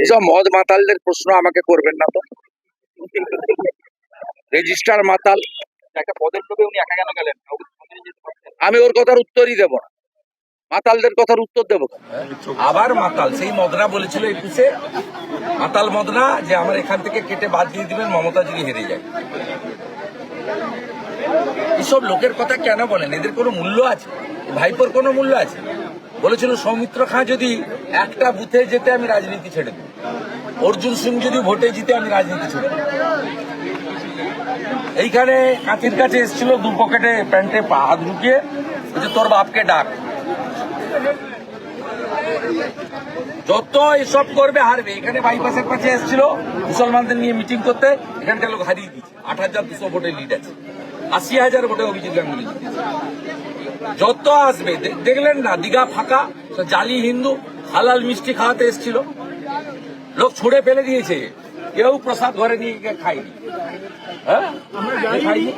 এসব মদ মাতালদের প্রশ্ন আমাকে করবেন না তো। রেজিস্টার মাতাল, একটা পদের লোভে উনি একা কেন গেলেন? আমি ওর কথার উত্তরই দেব না। মাতালদের কথার উত্তর দেবো। আবার মাতাল সেই মদনা বলেছিল 21-এ, মাতাল মদনা যে আমার এখান থেকে কেটে বাদ দিয়ে দিবেন মমতা যদি হেরে যায়। এসব লোকের কথা কেন বলেন? এদের কোনো মূল্য আছে? ভাইপোর কোনো মূল্য আছে? বলেছিল সৌমিত্র খাঁ যদি একটা বুথে যেতে আমি রাজনীতি ছেড়ে দেব, অর্জুন সিং যদি ভোটে জিতে আমি রাজনীতি ছেড়ে দেব। এইখানে কাঁচির কাছে এসেছিল, দু পকেটে প্যান্টে হাত ঢুকিয়ে বলছে তোর বাপকে ডাক। যত এসব করবে হারবে। এখানে বাইপাসের কাছে এসেছিল মুসলমানদের নিয়ে মিটিং করতে, এখানকার লোক হারিয়ে দিচ্ছে। 8,200 ভোটে লিড আছে, 80,000 ভোটে অভিজিৎ গাঙ্গুলি। যত আসবে দেখলেন না, দীঘা ফাঁকা, জালি হিন্দু হালাল মিষ্টি খাওয়াতে এসেছিল, লোক ছুড়ে ফেলে দিয়েছে, কেউ প্রসাদ ঘরে নিয়ে খায়নি। হ্যাঁ, খাইনি।